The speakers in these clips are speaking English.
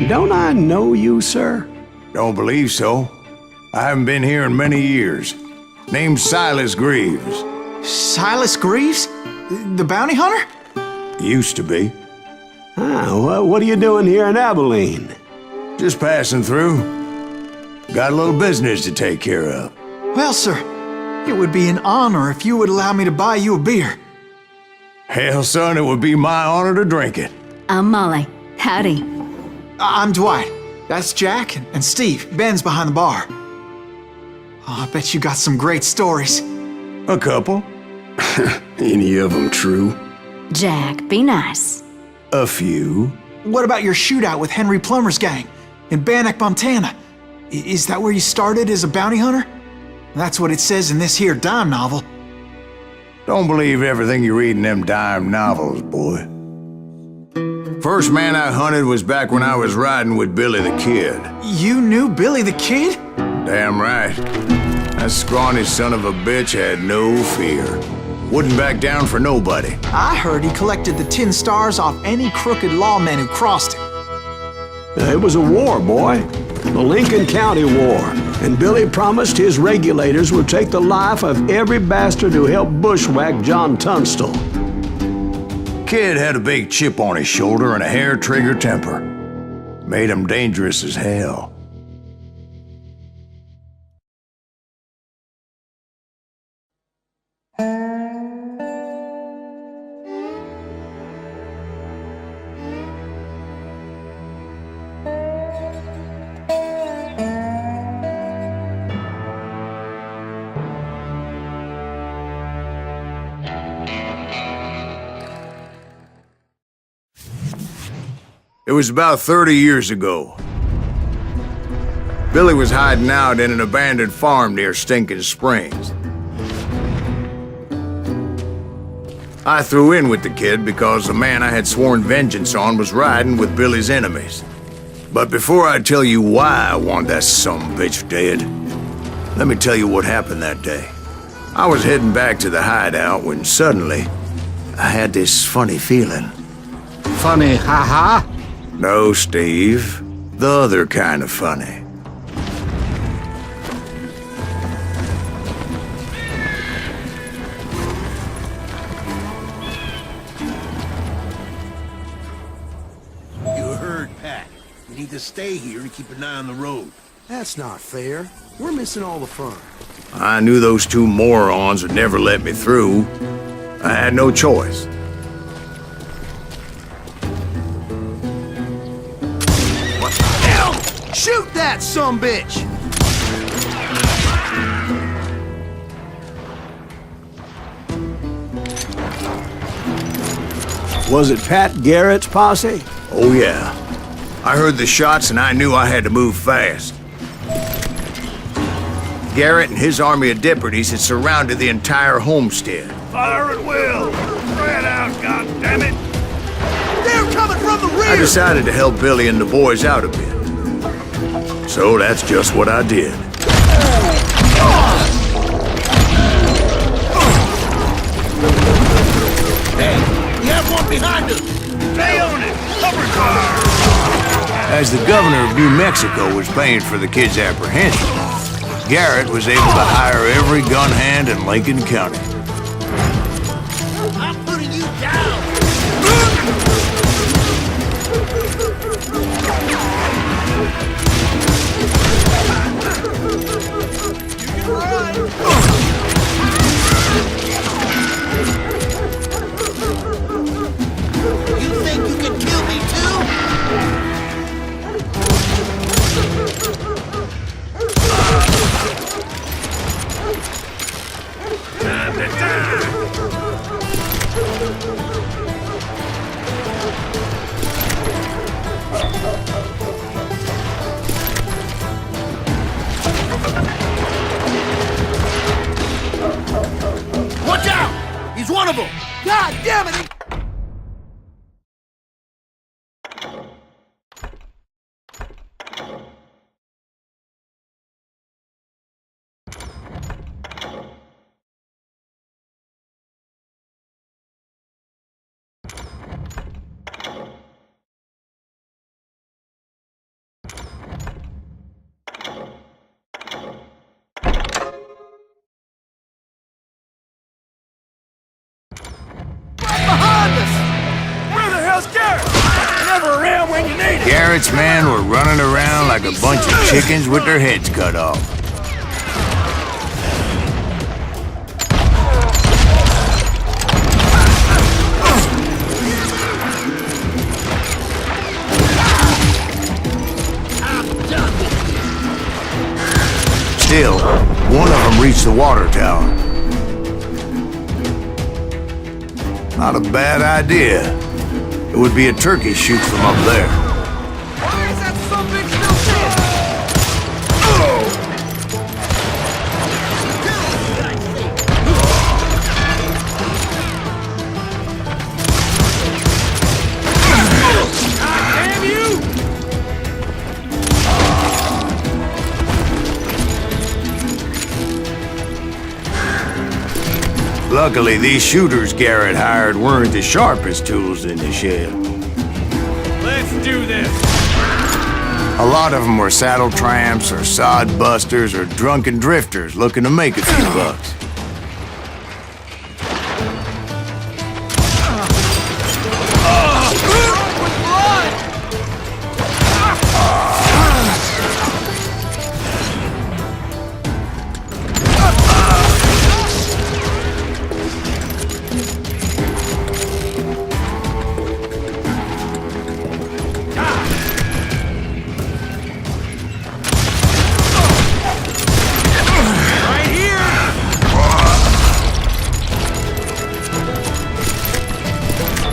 Don't I know you, sir? Don't believe so. I haven't been here in many years. Name's Silas Greaves. Silas Greaves? The bounty hunter? Used to be. Well, what are you doing here in Abilene? Just passing through. Got a little business to take care of. Well, sir, it would be an honor if you would allow me to buy you a beer. Hell, son, it would be my honor to drink it. I'm Molly. Howdy. I'm Dwight. That's Jack and Steve. Ben's behind the bar. Oh, I bet you got some great stories. A couple. Any of them true? Jack, be nice. A few. What about your shootout with Henry Plummer's gang in Bannock, Montana? Is that where you started as a bounty hunter? That's what it says in this here dime novel. Don't believe everything you read in them dime novels, boy. First man I hunted was back when I was riding with Billy the Kid. You knew Billy the Kid? Damn right. That scrawny son of a bitch had no fear. Wouldn't back down for nobody. I heard he collected the 10 stars off any crooked lawmen who crossed him. It was a war, boy. The Lincoln County War. And Billy promised his regulators would take the life of every bastard who helped bushwhack John Tunstall. Kid had a big chip on his shoulder and a hair-trigger temper. Made him dangerous as hell. It was about 30 years ago. Billy was hiding out in an abandoned farm near Stinking Springs. I threw in with the kid because the man I had sworn vengeance on was riding with Billy's enemies. But before I tell you why I want that sumbitch dead, let me tell you what happened that day. I was heading back to the hideout when suddenly I had this funny feeling. Funny, haha? No, Steve. The other kind of funny. You heard Pat. We need to stay here and keep an eye on the road. That's not fair. We're missing all the fun. I knew those two morons would never let me through. I had no choice. Shoot that sumbitch! Was it Pat Garrett's posse? Oh yeah. I heard the shots and I knew I had to move fast. Garrett and his army of deputies had surrounded the entire homestead. Fire at will! Spread out, goddammit! They're coming from the rear! I decided to help Billy and the boys out a bit. So that's just what I did. Hey, you have one behind us! Stay on it! Cover fire! As the governor of New Mexico was paying for the kid's apprehension, Garrett was able to hire every gun hand in Lincoln County. I'm putting you down! You think you can kill me too? Time to Garrett's men were running around like a bunch of chickens with their heads cut off. Still, one of them reached the water tower. Not a bad idea. It would be a turkey shoot from up there. Why is that sumbitch still damn you! Luckily, these shooters Garrett hired weren't the sharpest tools in the shed. Let's do this! A lot of them were saddle tramps or sod busters or drunken drifters looking to make a few bucks.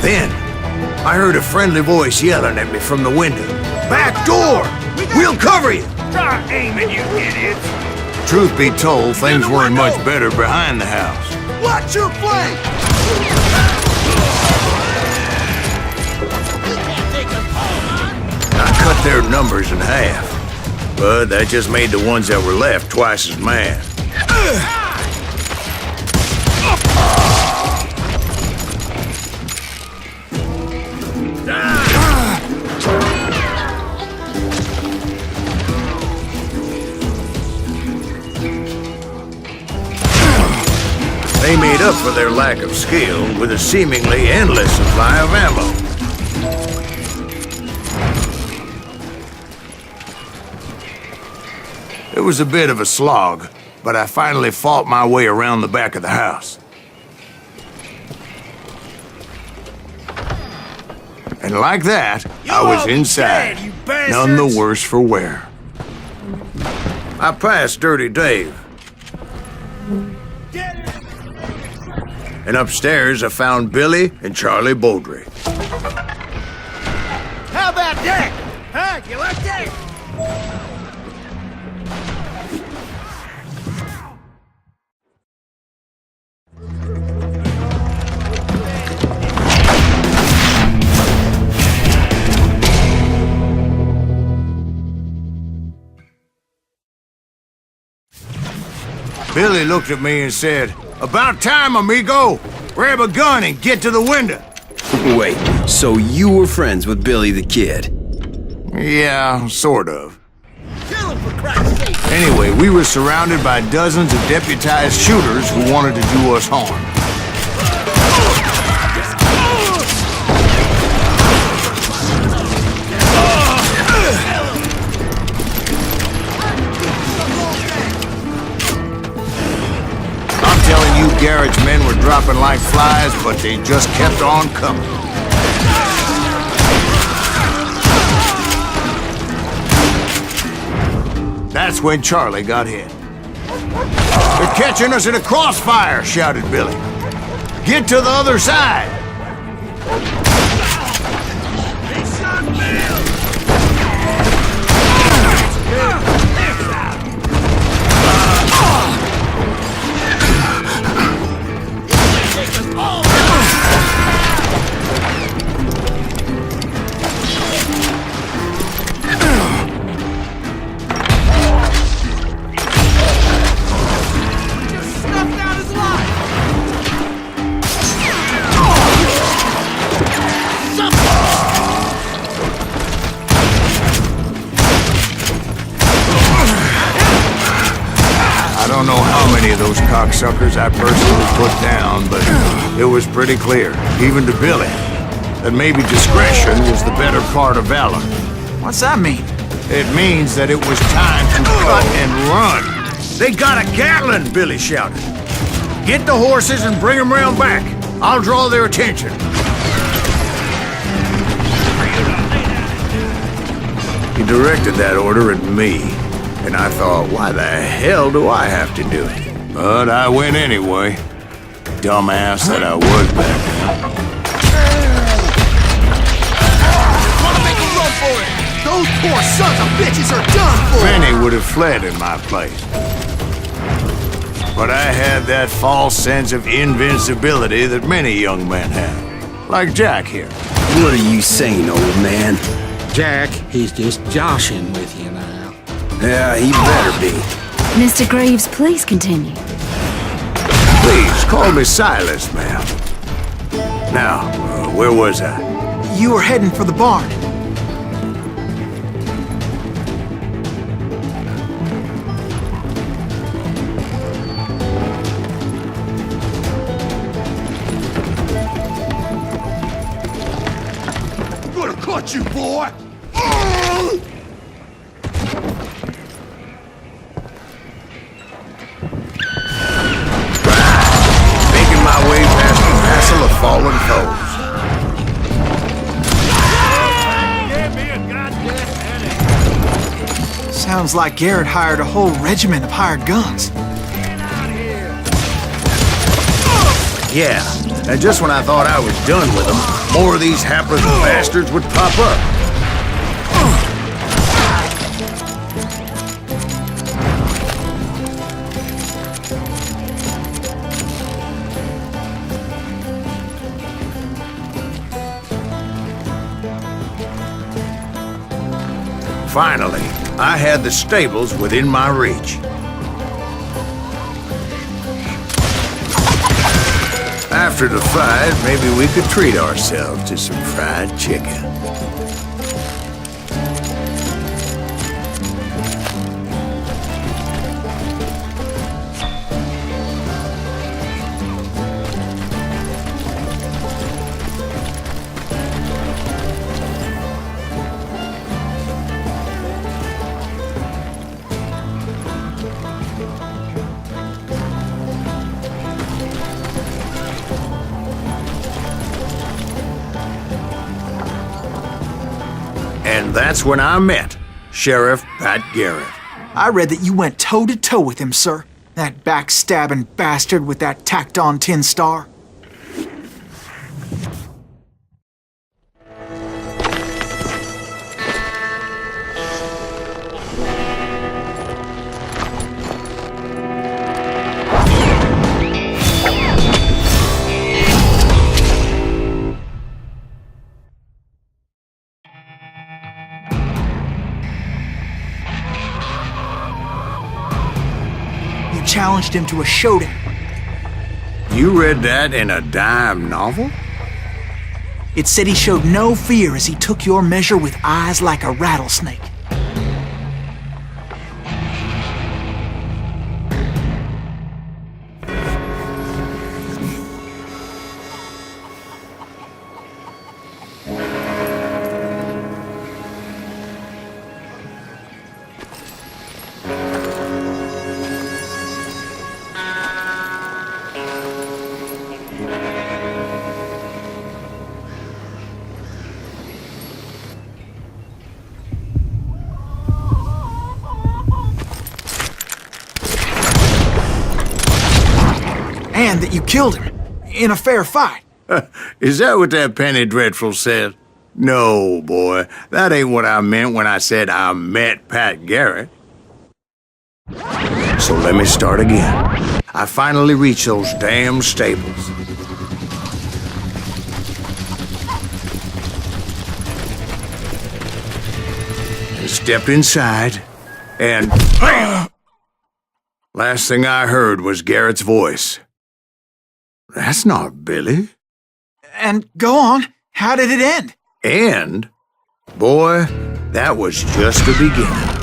Then, I heard a friendly voice yelling at me from the window. Back door! We'll cover you! Stop aiming, you idiots! Truth be told, things weren't much better behind the house. Watch your flank! I cut their numbers in half, but that just made the ones that were left twice as mad. They made up for their lack of skill with a seemingly endless supply of ammo. It was a bit of a slog, but I finally fought my way around the back of the house. And like that, I was inside, none the worse for wear. I passed Dirty Dave. And upstairs, I found Billy and Charlie Beaudry. How about that? Huh? You like that? Billy looked at me and said, "About time, amigo! Grab a gun and get to the window!" Wait, so you were friends with Billy the Kid? Yeah, sort of. Kill him for Christ's sake! Anyway, we were surrounded by dozens of deputized shooters who wanted to do us harm. I'm telling you, Garrett's men were dropping like flies, but they just kept on coming. That's when Charlie got hit. "They're catching us in a crossfire," shouted Billy. "Get to the other side!" I don't know how many of those cocksuckers I personally put down, but it was pretty clear, even to Billy, that maybe discretion was the better part of valor. What's that mean? It means that it was time to cut and run. They got a Gatlin, Billy shouted. Get the horses and bring them round back. I'll draw their attention. He directed that order at me, and I thought, why the hell do I have to do it? But I went anyway. Dumbass that I was back then. Wanna make a run for it! Those poor sons of bitches are done for! Many would have fled in my place. But I had that false sense of invincibility that many young men have. Like Jack here. What are you saying, old man? Jack, he's just joshing with you now. Yeah, he better be. Mr. Greaves, please continue. Please, call me Silas, ma'am. Now, where was I? You were heading for the barn. I'm gonna cut you, boy! Making my way past the castle of fallen foes. Give me a goddamn headache! Sounds like Garrett hired a whole regiment of hired guns. Get out of here! Yeah, and just when I thought I was done with them, more of these hapless bastards would pop up. Finally, I had the stables within my reach. After the fight, maybe we could treat ourselves to some fried chicken. And that's when I met Sheriff Pat Garrett. I read that you went toe-to-toe with him, sir. That backstabbing bastard with that tacked-on tin star. You challenged him to a showdown. You read that in a dime novel? It said he showed no fear as he took your measure with eyes like a rattlesnake. And that you killed him in a fair fight. Is that what that penny dreadful said? No, boy. That ain't what I meant when I said I met Pat Garrett. So let me start again. I finally reached those damn stables. I stepped inside, and last thing I heard was Garrett's voice. That's not Billy. And go on, how did it end? And, boy, that was just the beginning.